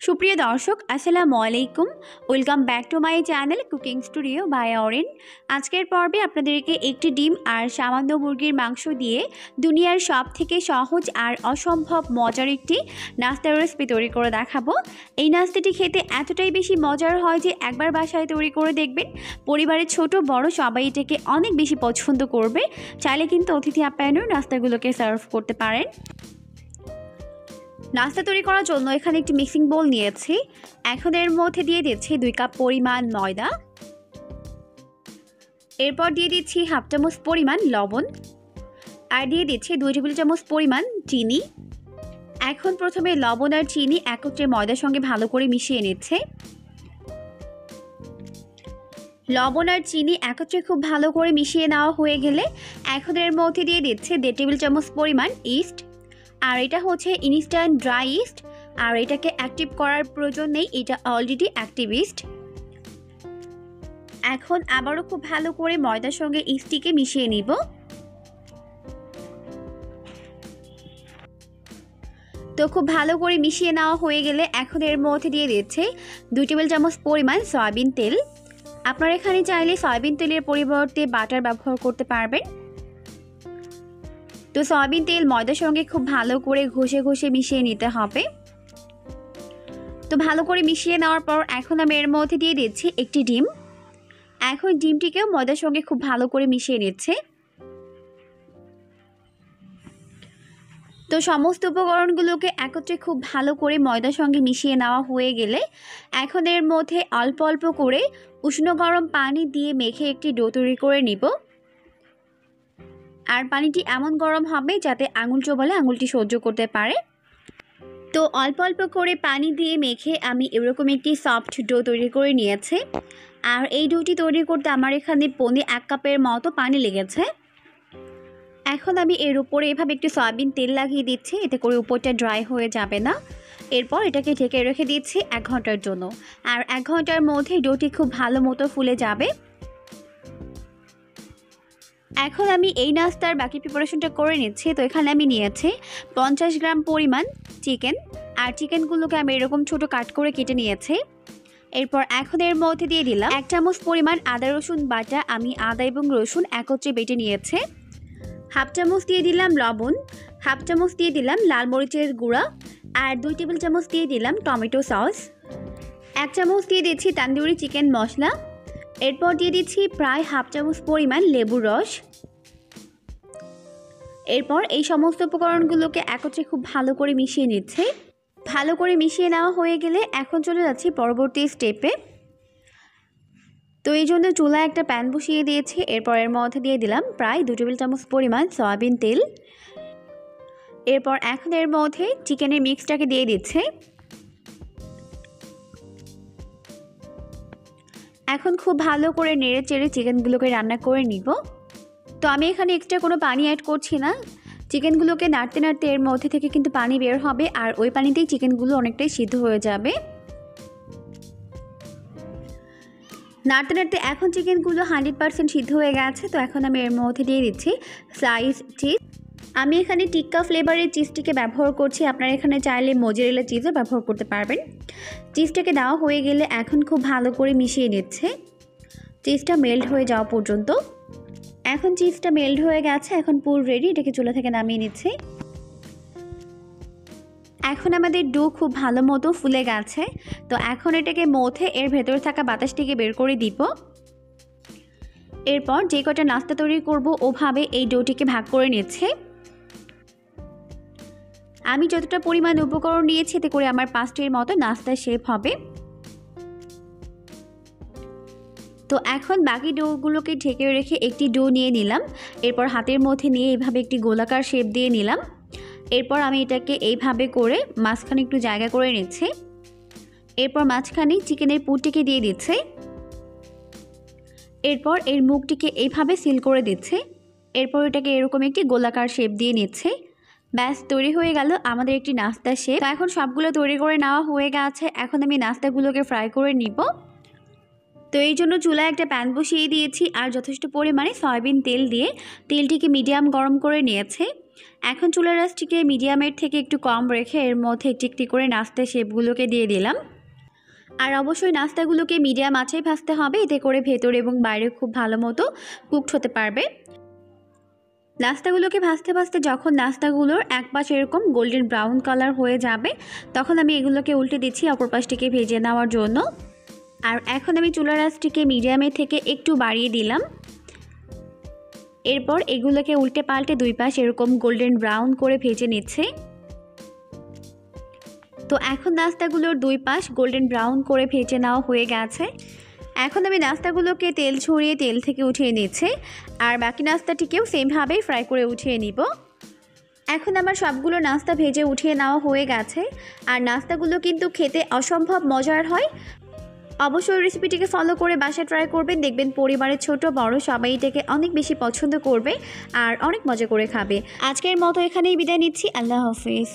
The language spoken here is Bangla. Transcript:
সুপ্রিয় দর্শক আসসালামু আলাইকুম। Welcome back to my channel cooking studio by Aren. আজকের পর্বে আপনাদেরকে একটি ডিম আর সামান্য মুরগির মাংস দিয়ে দুনিয়ার সবথেকে সহজ আর অসম্ভব মজার একটি নাস্তা রেসিপি তৈরি করে দেখাবো। এই নাস্তাটি খেতে এতটাই বেশি মজার হয় যে একবার বাসায় তৈরি করে দেখবেন, পরিবারের ছোট বড় সবাই এটাকে অনেক বেশি পছন্দ করবে। চাইলে কিন্তু অতিথি আপ্যায়নের নাস্তাগুলোকে সার্ভ করতে পারেন। নাস্তা তৈরি করার জন্য এখানে একটি মিক্সিং বোল নিয়েছি। এখন এর মধ্যে দিয়ে দিচ্ছি 2 কাপ পরিমাণ ময়দা, এরপর দিয়ে দিচ্ছি হাফ চামচ পরিমাণ লবণ আর দিয়ে দিচ্ছি 2 টেবিল চামচ পরিমাণ চিনি। এখন প্রথমে লবণ আর চিনি একত্রে ময়দার সঙ্গে ভালো করে মিশিয়ে নিচ্ছে। লবণ আর চিনি একত্রে খুব ভালো করে মিশিয়ে নেওয়া হয়ে গেলে এখন এর মধ্যে দিয়ে দিচ্ছে 1.5 টেবিল চামচ পরিমাণ ইস্ট। আর এটা হচ্ছে ইনস্ট্যান্ট ড্রাই ইস্ট, আর এটাকে অ্যাক্টিভ করার প্রয়োজন নেই, এটা অলরেডি অ্যাক্টিভ ইস্ট। এখন আবারও খুব ভালো করে ময়দার সঙ্গে ইস্টটিকে মিশিয়ে নিব। তো খুব ভালো করে মিশিয়ে নেওয়া হয়ে গেলে এখন এর মধ্যে দিয়ে দিচ্ছে 2 টেবিল চামচ পরিমাণ সয়াবিন তেল। আপনারা এখানে চাইলে সয়াবিন তেলের পরিবর্তে বাটার ব্যবহার করতে পারবেন। তো সয়াবিন তেল ময়দার সঙ্গে খুব ভালো করে ঘষে ঘষে মিশিয়ে নিতে হবে। তো ভালো করে মিশিয়ে নেওয়ার পর এখন আমি এর মধ্যে দিয়ে দিচ্ছি একটি ডিম। এখন ডিমটিকেও ময়দার সঙ্গে খুব ভালো করে মিশিয়ে নিচ্ছে। তো সমস্ত উপকরণগুলোকে একত্রে খুব ভালো করে ময়দার সঙ্গে মিশিয়ে নেওয়া হয়ে গেলে এখন এর মধ্যে অল্প অল্প করে উষ্ণ গরম পানি দিয়ে মেখে একটি ডো তৈরি করে নিব। আর পানিটি এমন গরম হবে যাতে আঙুল চোবালে আঙুলটি সহ্য করতে পারে। তো অল্প অল্প করে পানি দিয়ে মেখে আমি এরকম একটি সফট ডো তৈরি করে নিয়েছি। আর এই ডোটি তৈরি করতে আমার এখানে পৌনে 1 কাপের মতো পানি লেগেছে। এখন আমি এর উপরে এভাবে একটু সয়াবিন তেল লাগিয়ে দিচ্ছি, এতে করে উপরটা ড্রাই হয়ে যাবে না। এরপর এটাকে ঢেকে রেখে দিচ্ছি 1 ঘন্টার জন্য। আর 1 ঘন্টার মধ্যে ডোটি খুব ভালো মতো ফুলে যাবে। এখন আমি এই নাস্তার বাকি প্রিপারেশনটা করে নিচ্ছি। তো এখানে আমি নিয়েছি 50 গ্রাম পরিমাণ চিকেন, আর চিকেনগুলোকে আমি এরকম ছোট কাট করে কেটে নিয়েছি। এরপর এখন এর মধ্যে দিয়ে দিলাম 1 চামচ পরিমাণ আদা রসুন বাটা। আমি আদা এবং রসুন একত্রে বেটে নিয়েছি। হাফ চামচ দিয়ে দিলাম লবণ, হাফ চামচ দিয়ে দিলাম লাল মরিচের গুঁড়া, আর 2 টেবিল চামচ দিয়ে দিলাম টমেটো সস। 1 চামচ দিয়ে দিচ্ছি তান্দুরি চিকেন মশলা। এরপর দিয়ে দিচ্ছি প্রায় হাফ চামচ পরিমাণ লেবুর রস। এরপর এই সমস্ত উপকরণগুলোকে একত্রে খুব ভালো করে মিশিয়ে নিচ্ছে। ভালো করে মিশিয়ে নেওয়া হয়ে গেলে এখন চলে যাচ্ছি পরবর্তী স্টেপে। তো এই জন্য চুলায় একটা প্যান বসিয়ে দিয়েছি। এরপর এর মধ্যে দিয়ে দিলাম প্রায় 2 টেবিল চামচ পরিমাণ সয়াবিন তেল। এরপর এখন এর মধ্যে চিকেনের মিক্সটাকে দিয়ে দিচ্ছে। এখন খুব ভালো করে নেড়ে চেড়ে চিকেনগুলোকে রান্না করে নিব। তো আমি এখানে এক্সট্রা কোনো পানি অ্যাড করছি না। চিকেনগুলোকে নাড়তে নাড়তে এর মধ্যে থেকে কিন্তু পানি বের হবে, আর ওই পানিতেই চিকেনগুলো অনেকটাই সিদ্ধ হয়ে যাবে। নাড়তে নাড়তে এখন চিকেনগুলো 100% সিদ্ধ হয়ে গেছে। তো এখন আমি এর মধ্যে দিয়ে দিচ্ছি স্লাইস চিজ। আমি এখানে টিক্কা ফ্লেভারের চিজটিকে ব্যবহার করছি, আপনারা এখানে চাইলে মোজারেলা চিজও ব্যবহার করতে পারবেন। চিজটাকে দেওয়া হয়ে গেলে এখন খুব ভালো করে মিশিয়ে নিচ্ছে, চিজটা মেল্ট হয়ে যাওয়া পর্যন্ত। এখন চিজটা মেল্ট হয়ে গেছে, এখন পুরো রেডি। এটাকে চুলা থেকে নামিয়ে নিচ্ছি। এখন আমাদের ডো খুব ভালো মতো ফুলে গেছে। তো এখন এটাকে মথে এর ভেতরে থাকা বাতাসটিকে বের করে দিব। এরপর যে কটা নাস্তা তৈরি করব ওভাবে এই ডোটিকে ভাগ করে নিচ্ছে। আমি যতটা পরিমাণ উপকরণ নিয়েছি এতে করে আমার 5টির মতো নাস্তার শেপ হবে। তো এখন বাকি ডোগুলোকে ঢেকে রেখে একটি ডো নিয়ে নিলাম। এরপর হাতের মধ্যে নিয়ে এইভাবে একটি গোলাকার শেপ দিয়ে নিলাম। এরপর আমি এটাকে এইভাবে করে মাঝখানে একটু জায়গা করে নিচ্ছি। এরপর মাঝখানে চিকেনের পুরটিকে দিয়ে দিচ্ছে। এরপর এর মুখটিকে এইভাবে সিল করে দিচ্ছে। এরপর এটাকে এরকম একটি গোলাকার শেপ দিয়ে নিচ্ছে। ব্যাস তৈরি হয়ে গেল আমাদের একটি নাস্তা শেপ। তো এখন সবগুলো তৈরি করে নেওয়া হয়ে গেছে। এখন আমি নাস্তাগুলোকে ফ্রাই করে নিব। তো এই জন্য চুলায় একটা প্যান বসিয়ে দিয়েছি আর যথেষ্ট পরিমাণে সয়াবিন তেল দিয়ে তেলটিকে মিডিয়াম গরম করে নিয়েছে। এখন চুলার আঁচটিকে মিডিয়ামের থেকে একটু কম রেখে এর মধ্যে একটি একটি করে নাস্তা শেপগুলোকে দিয়ে দিলাম। আর অবশ্যই নাস্তাগুলোকে মিডিয়াম আঁচেই ভাজতে হবে, এতে করে ভেতর এবং বাইরে খুব ভালো মতো কুকড হতে পারবে। নাস্তাগুলোকে ভাজতে ভাজতে যখন নাস্তাগুলোর এক পাশ এরকম গোল্ডেন ব্রাউন কালার হয়ে যাবে তখন আমি এগুলোকে উল্টে দিচ্ছি অপর পাশটিকে ভেজে নেওয়ার জন্য। আর এখন আমি চুলার আঁচটিকে মিডিয়ামের থেকে একটু বাড়িয়ে দিলাম। এরপর এগুলোকে উল্টে পাল্টে দুই পাশ এরকম গোল্ডেন ব্রাউন করে ভেজে নিচ্ছে। তো এখন নাস্তাগুলোর দুই পাশ গোল্ডেন ব্রাউন করে ভেজে নেওয়া হয়ে গেছে। এখন আমি নাস্তাগুলোকে তেল ছড়িয়ে তেল থেকে উঠিয়ে নিচ্ছি আর বাকি নাস্তাটিকেও সেমভাবেই ফ্রাই করে উঠিয়ে নিব। এখন আমার সবগুলো নাস্তা ভেজে উঠিয়ে নেওয়া হয়ে গেছে। আর নাস্তাগুলো কিন্তু খেতে অসম্ভব মজার হয়। অবশ্যই রেসিপিটিকে ফলো করে বাসায় ট্রাই করবেন, দেখবেন পরিবারের ছোট বড় সবাই এটাকে অনেক বেশি পছন্দ করবে আর অনেক মজা করে খাবে। আজকের মতো এখানেই বিদায় নিচ্ছি। আল্লাহ হাফিজ।